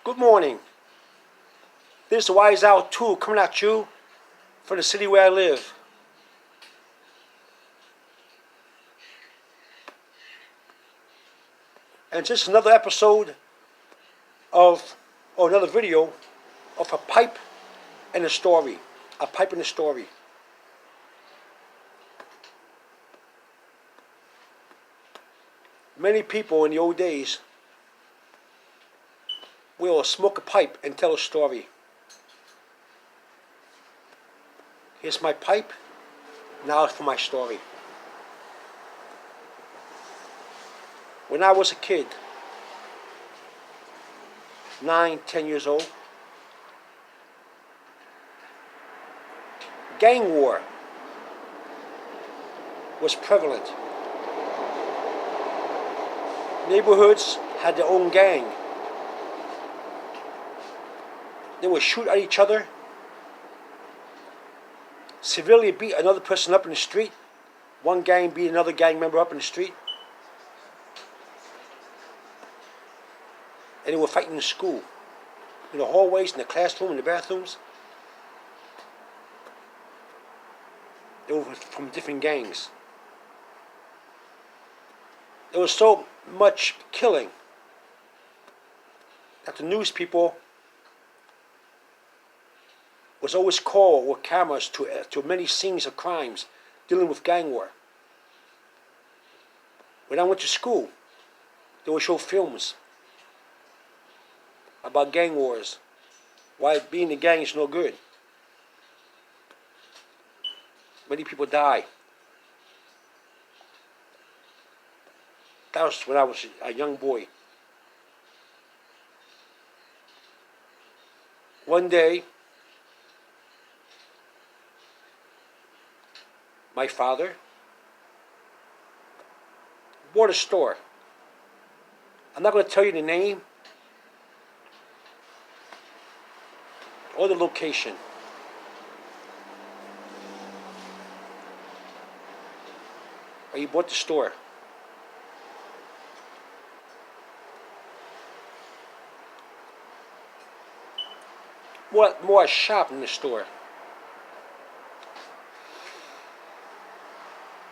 Good morning. This is the Wise Owl 2 coming at you from the city where I live. And just another episode or another video of a pipe and a story. A pipe and a story. Many people in the old days will smoke a pipe and tell a story. Here's my pipe, now it's for my story. When I was a kid, 9, 10 years old, gang war was prevalent. Neighborhoods had their own gang. They would shoot at each other, severely beat another person up in the street. One gang beat another gang member up in the street. And they were fighting in school, in the hallways, in the classroom, in the bathrooms. They were from different gangs. There was so much killing that the news people was always called with cameras to many scenes of crimes dealing with gang war. When I went to school, they would show films about gang wars, why being in a gang is no good. Many people die. That was when I was a young boy. One day, my father bought a store. I'm not going to tell you the name or the location. But he bought the store. More a shop than the store.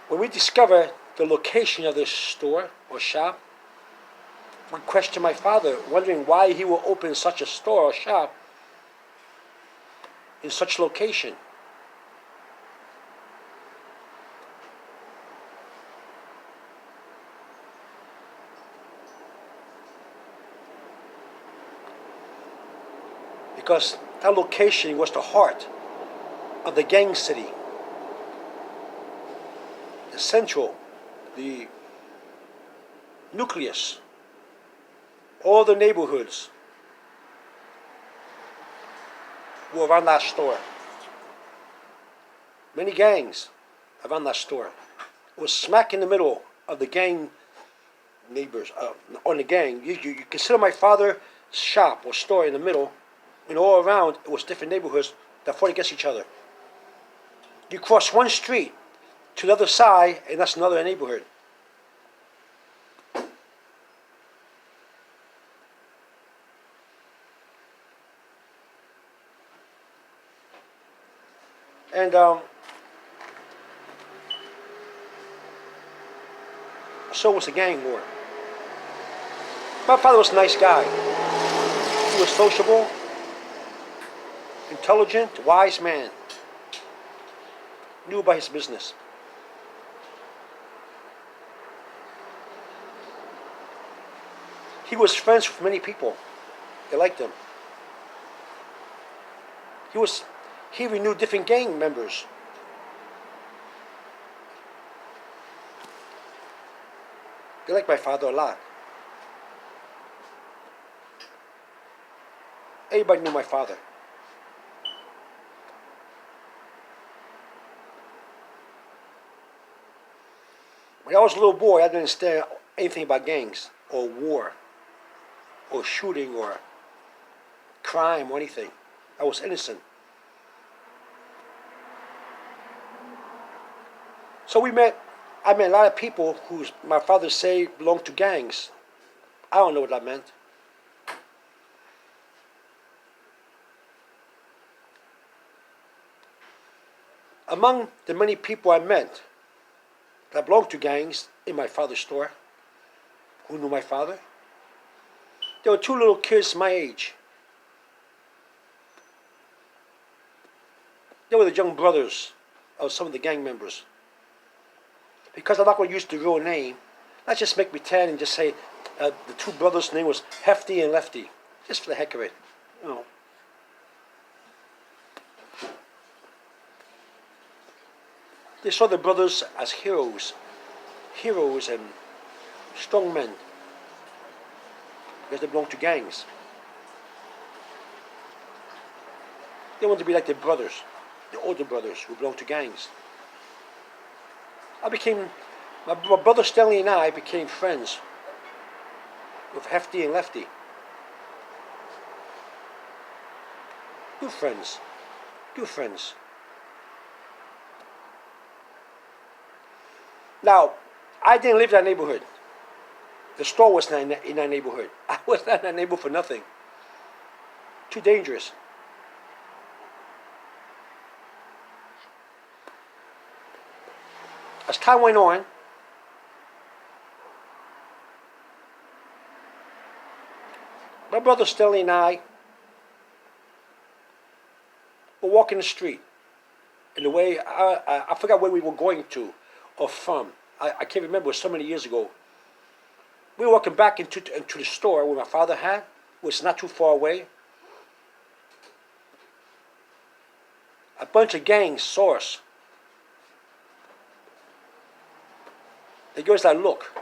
When we discovered the location of this store or shop, we questioned my father, wondering why he would open such a store or shop in such location. Because that location was the heart of the gang city. The central, the nucleus, all the neighborhoods were around that store. Many gangs around that store. It was smack in the middle of the gang neighbors, on the gang. You consider my father's shop or store in the middle, and all around it was different neighborhoods that fought against each other. You cross one street to the other side, and that's another neighborhood. And so was the gang war. My father was a nice guy. He was sociable, intelligent, wise man. Knew about his business. He was friends with many people. They liked him. He renewed different gang members. They liked my father a lot. Everybody knew my father. When I was a little boy, I didn't understand anything about gangs or war or shooting or crime or anything. I was innocent. So I met a lot of people who my father say belonged to gangs. I don't know what that meant. Among the many people I met that belonged to gangs in my father's store, who knew my father, there were two little kids my age. They were the young brothers of some of the gang members. Because I'm not going to use the real name, let's just make pretend and just say the two brothers' name was Hefty and Lefty, just for the heck of it. You know. They saw the brothers as heroes and strong men, because they belonged to gangs. They wanted to be like their brothers, the older brothers who belonged to gangs. My brother Stanley and I became friends with Hefty and Lefty. Good friends. Good friends. Now, I didn't live in that neighborhood. The store was not in that neighborhood. I was not in that neighborhood for nothing. Too dangerous. As time went on, my brother Stanley and I were walking the street. In the way, I forgot where we were going to or from. I can't remember, it was so many years ago. We were walking back into the store where my father had, which was not too far away. A bunch of gangs saw us. They give us that look.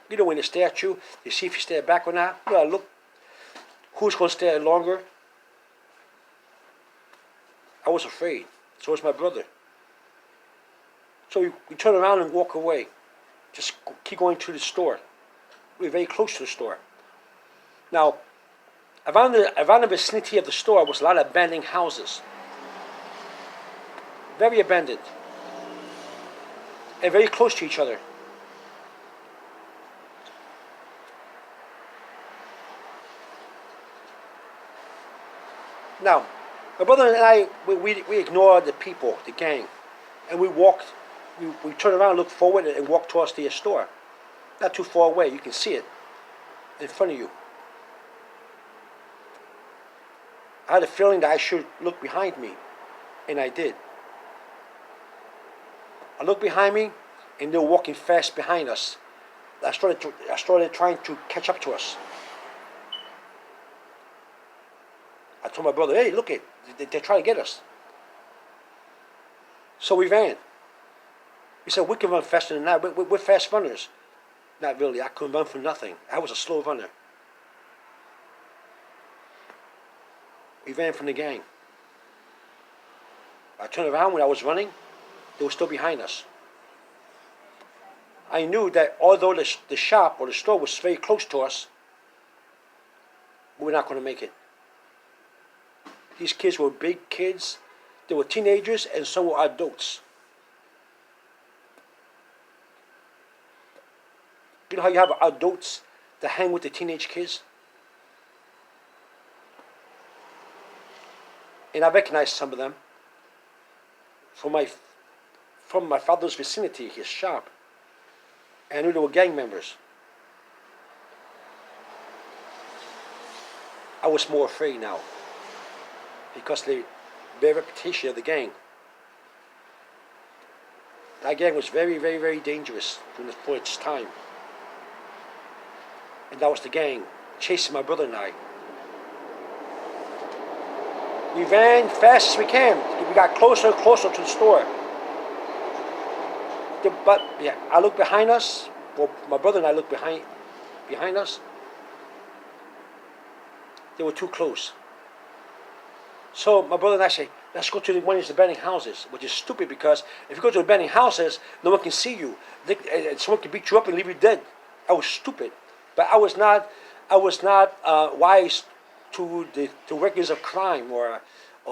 You know when they stare at you, they see if you stare back or not. You know that look. Who's going to stare longer? I was afraid. So was my brother. So we turn around and walk away. Just keep going to the store. We were very close to the store. Now, around the vicinity of the store was a lot of abandoned houses. Very abandoned. And very close to each other. Now, my brother and I, we ignored the people, the gang, and we walked. We turned around, looked forward, and walked towards the store. Not too far away, you can see it in front of you. I had a feeling that I should look behind me, and I did. I looked behind me, and they were walking fast behind us. I started trying to catch up to us. I told my brother, "Hey, look it, they're trying to get us." So we ran. He said, "We can run faster than that. We're fast runners." Not really. I couldn't run for nothing. I was a slow runner. We ran from the gang. I turned around when I was running. They were still behind us. I knew that although the shop or the store was very close to us, we were not going to make it. These kids were big kids. They were teenagers and some were adults. You know how you have adults that hang with the teenage kids? And I recognized some of them from my father's vicinity, his shop. And I knew they were gang members. I was more afraid now because of the bad reputation of the gang. That gang was very, very, very dangerous for its time. And that was the gang chasing my brother and I. We ran fast as we can. We got closer and closer to the store. But yeah, I looked behind us. Well, my brother and I looked behind us. They were too close. So my brother and I say, "Let's go to one of these abandoned houses," which is stupid because if you go to abandoned houses, no one can see you. Someone can beat you up and leave you dead. I was stupid, but I was not wise to the records of crime or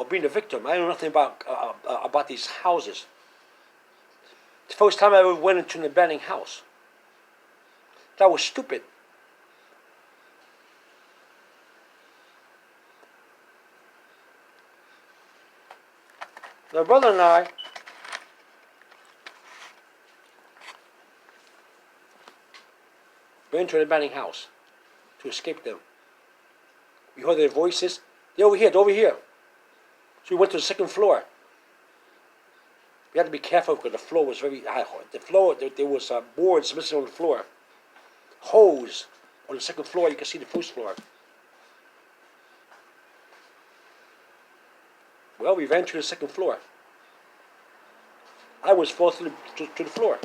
being a victim. I know nothing about these houses. The first time I ever went into an abandoned house. That was stupid. My brother and I We entered the abandoned house to escape them. We heard their voices. They're over here, they're over here. So we went to the second floor. We had to be careful because the floor was very high. The floor, there was boards missing on the floor. Hose on the second floor. You can see the first floor. Well, we ran to the second floor. I was forced to the floor.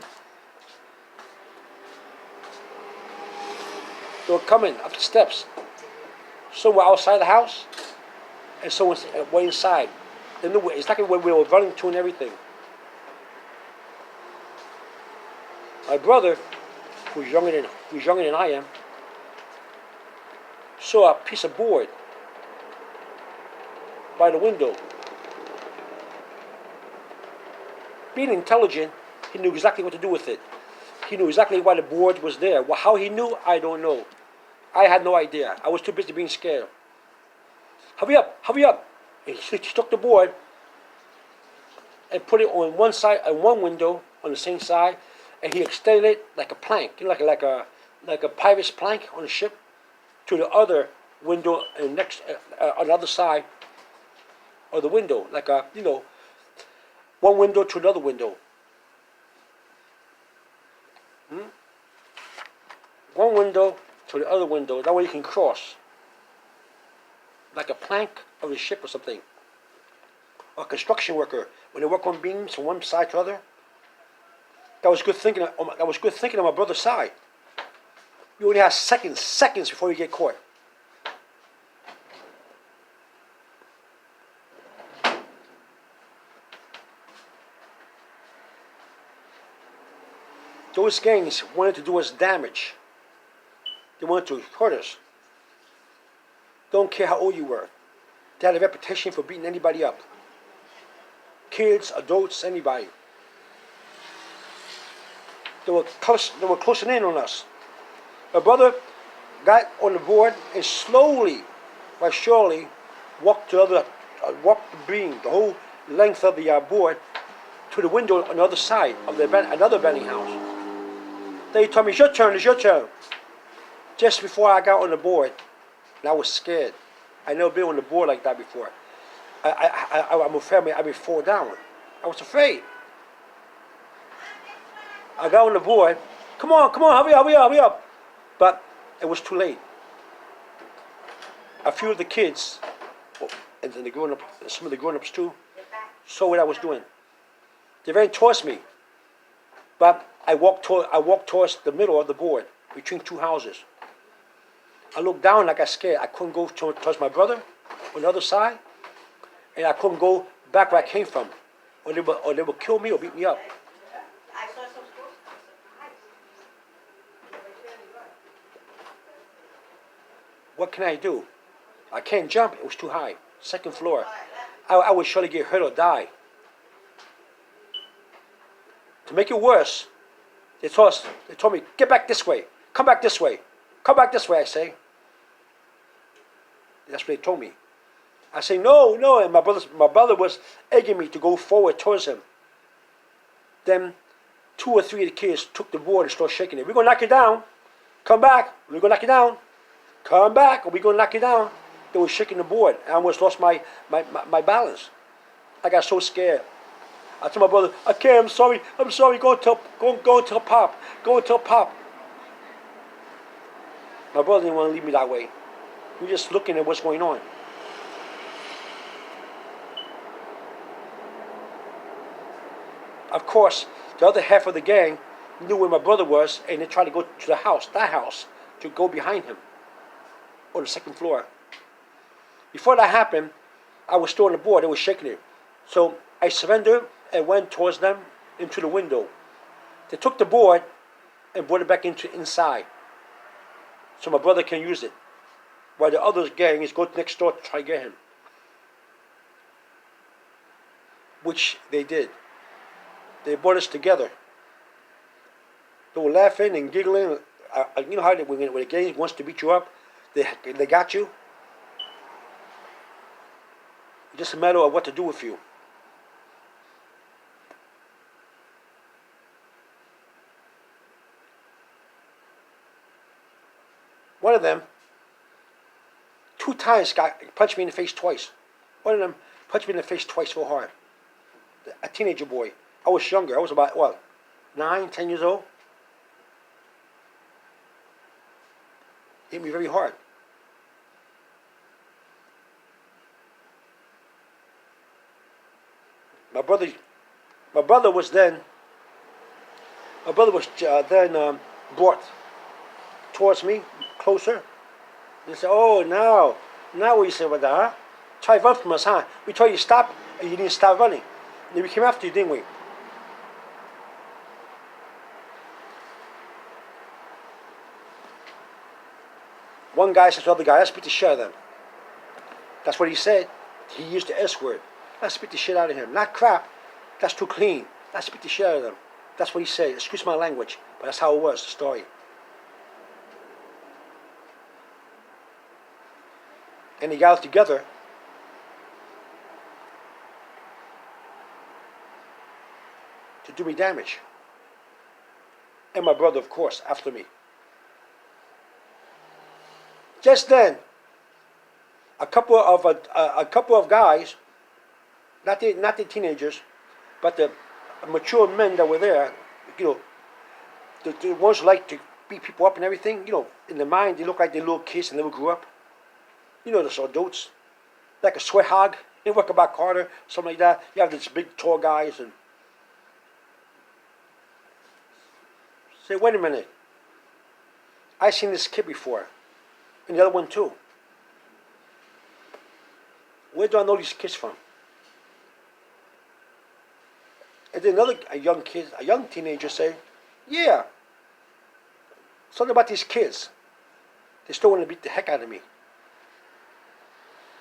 They were coming up the steps. Some were outside the house, and some were inside. They knew exactly where we were running to and everything. My brother, who's younger than I am, saw a piece of board by the window. Being intelligent, he knew exactly what to do with it. He knew exactly why the board was there. Well, how he knew, I don't know. I had no idea. I was too busy being scared. Hurry up, hurry up. And he took the board and put it on one side, on one window, on the same side, and he extended it like a plank, like a pirate's plank on a ship, to the other window and next on the other side of the window, like a one window to another window. One window to the other window. That way you can cross, like a plank of a ship or something. Or a construction worker when they work on beams from one side to the other. That was good thinking. That was good thinking on my brother's side. You only have seconds before you get caught. Those gangs wanted to do us damage. They wanted to hurt us. Don't care how old you were. They had a reputation for beating anybody up. Kids, adults, anybody. They were closing in on us. My brother got on the board and slowly, but surely, walked the beam, the whole length of the board, to the window on the other side of another abandoned house. Then he told me, it's your turn. Just before I got on the board, and I was scared. I never been on the board like that before. I'm afraid I may fall down. I was afraid. I got on the board. Come on, hurry up. But it was too late. A few of the kids, and then some of the grown-ups too, saw what I was doing. They ran towards me. But I walked towards the middle of the board, between two houses. I looked down and I got scared. I couldn't go towards my brother on the other side, and I couldn't go back where I came from, or they would kill me or beat me up. What can I do? I can't jump. It was too high. Second floor. I would surely get hurt or die. To make it worse, they told me, get back this way. Come back this way. Come back this way, I say. That's what they told me. I say, no, and my brother was egging me to go forward towards him. Then 2 or 3 of the kids took the board and started shaking it. We're going to knock you down. Come back. We're going to knock you down. Come back, or we're going to knock you down. They were shaking the board. I almost lost my balance. I got so scared. I told my brother, okay, I'm sorry, go and tell Pop. Go and tell Pop. My brother didn't want to leave me that way. He was just looking at what's going on. Of course, the other half of the gang knew where my brother was, and they tried to go to that house, to go behind him, on the second floor. Before that happened, I was still on the board. They were shaking it. So I surrendered and went towards them into the window. They took the board and brought it back inside, so my brother can use it, while the other gang is going next door to try to get him. Which they did. They brought us together. They were laughing and giggling. You know how when the gang wants to beat you up, they got you. It's just a matter of what to do with you. One of them, 2 times, punched me in the face twice. One of them punched me in the face twice so hard. A teenager boy. I was younger. I was about, what, 9, 10 years old? Hit me very hard. My brother, my brother was then, my brother was then brought towards me, closer. He said, "Oh, now what you say about that, huh? Try to run from us, huh? We told you to stop, and you didn't stop running. And then we came after you, didn't we?" One guy said to the other guy, "Let's beat the shit out of them." That's what he said. He used the S word. Let's beat the shit out of him. Not crap. That's too clean. Let's beat the shit out of them. That's what he said. Excuse my language, but that's how it was, the story. And they got us together. To do me damage. And my brother, of course, after me. Just then, a couple of guys, not the teenagers, but the mature men that were there, the ones who like to beat people up and everything, in their mind they look like they're little kids and never grew up. Those adults, like a sweat hog. They work about Carter, something like that. You have these big tall guys and say, "Wait a minute, I seen this kid before, and the other one too. Where do I know these kids from?" And then a young teenager say, "Yeah, something about these kids. They still want to beat the heck out of me."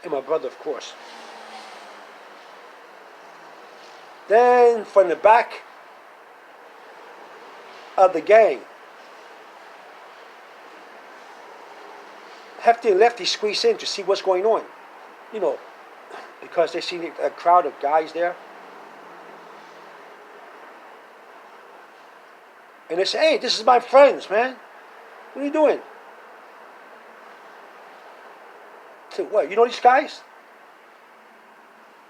And my brother, of course. Then from the back of the gang, Hefty and Lefty squeeze in to see what's going on. Because they see a crowd of guys there. And they say, "Hey, this is my friends, man. What are you doing?" I said, "What, you know these guys?"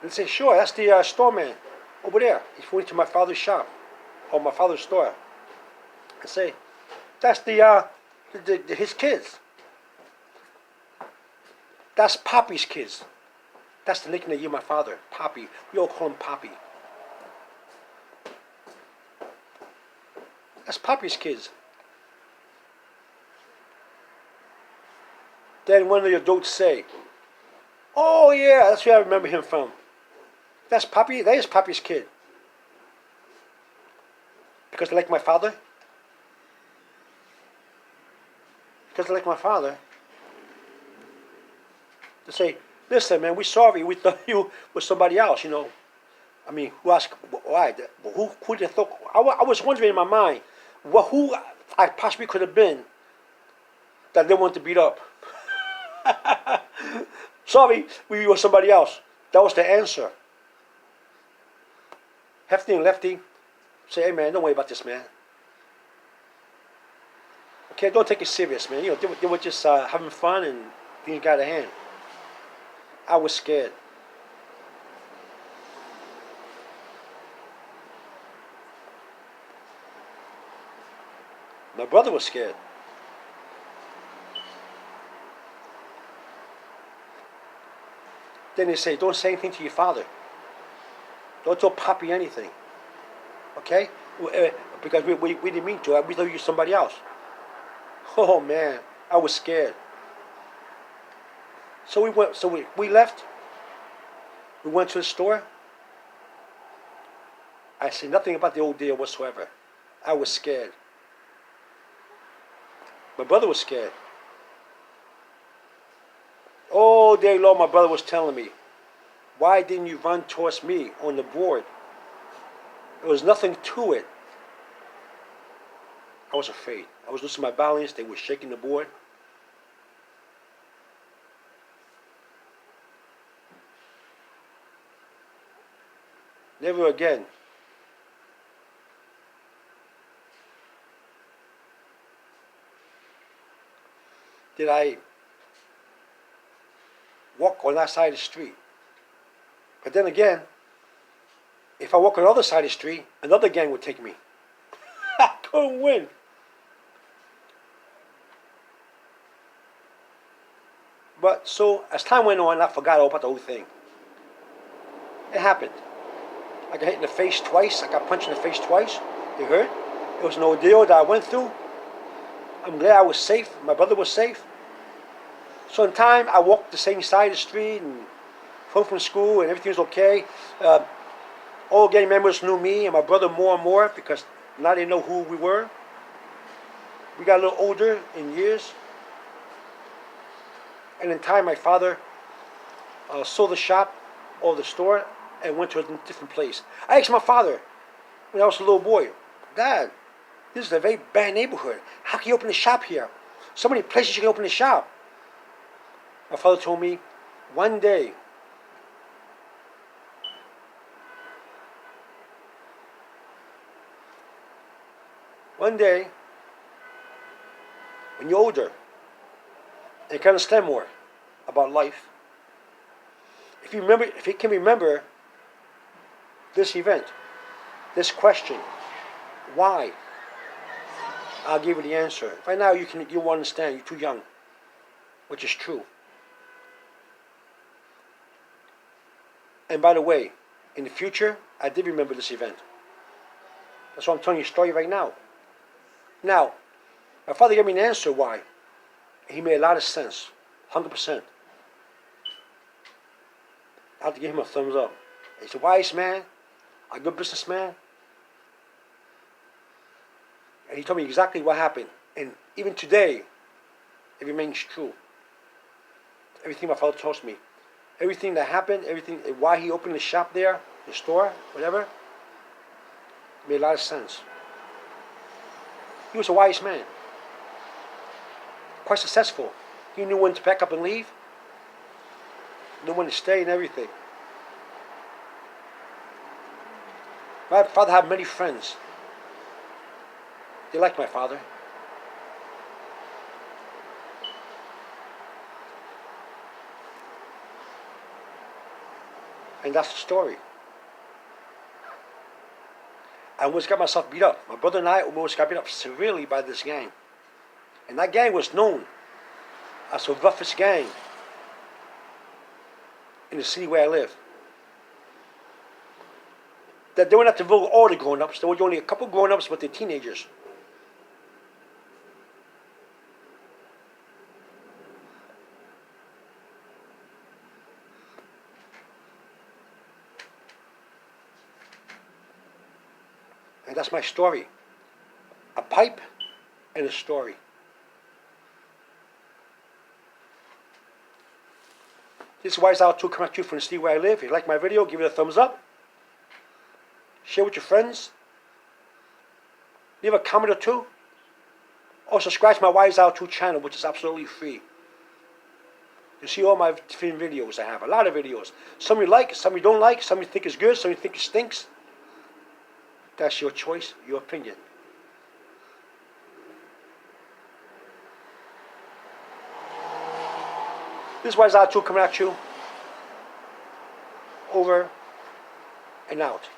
And they say, "Sure, that's the store man over there. He's going to my father's shop, or my father's store." I say, "That's his kids. That's Poppy's kids. That's the nickname of my father, Poppy. We all call him Poppy. That's Poppy's kids." Then one of the adults say, "Oh yeah, that's where I remember him from. That's Poppy. That is Poppy's kid." Because they like my father. Because they like my father. They say, "Listen, man, we're sorry. We thought you was somebody else. I mean, who asked why? Who they thought? I was wondering in my mind, who I possibly could have been that they wanted to beat up." Sorry, we were somebody else. That was the answer. Hefty and Lefty say, "Hey man, don't worry about this, man. Okay, don't take it serious, man. They were just having fun and things got out of hand." I was scared. My brother was scared. Then they say, "Don't say anything to your father. Don't tell Poppy anything. Okay? Because we didn't mean to. We thought you were somebody else." Oh man, I was scared. So we left. We went to the store. I said nothing about the old deal whatsoever. I was scared. My brother was scared. All day long, my brother was telling me, "Why didn't you run towards me on the board? There was nothing to it." I was afraid. I was losing my balance. They were shaking the board. Never again. did I walk on that side of the street. But then again, if I walk on the other side of the street, another gang would take me. I couldn't win. But so as time went on, I forgot all about the whole thing. It happened. I got hit in the face twice. I got punched in the face twice. It hurt. It was an ordeal that I went through. I'm glad I was safe. My brother was safe. So in time, I walked the same side of the street and home from school, and everything was okay. All gang members knew me and my brother more and more because now they know who we were. We got a little older in years. And in time, my father sold the shop or the store and went to a different place. I asked my father when I was a little boy, Dad, this is a very bad neighborhood. How can you open a shop here? So many places you can open a shop. My father told me, one day, when you're older, and you can understand more about life, if you can remember this event, this question, why, I'll give you the answer. Right now, you won't understand. You're too young, which is true. And by the way, in the future, I did remember this event. That's why I'm telling you a story right now. Now, my father gave me an answer why. He made a lot of sense, 100%. I have to give him a thumbs up. He's a wise man, a good businessman. And he told me exactly what happened. And even today, it remains true. Everything my father told me. Everything that happened, everything, why he opened the shop there, the store, whatever, made a lot of sense. He was a wise man. Quite successful. He knew when to pack up and leave. Knew when to stay and everything. My father had many friends. They liked my father. And that's the story. I almost got myself beat up. My brother and I almost got beat up severely by this gang. And that gang was known as the roughest gang in the city where I live. That they were not to vote all the grown-ups. There were only a couple grown-ups, but they're teenagers. And that's my story. A pipe and a story. This is Wise Out 2 coming at you from the city where I live. If you like my video, give it a thumbs up. Share with your friends. Leave a comment or two. Or subscribe to my Wise Out 2 channel, which is absolutely free. You see all my different videos I have. A lot of videos. Some you like, some you don't like, some you think is good, some you think it stinks. That's your choice, your opinion. This is Wise Out 2 coming at you. Over and out.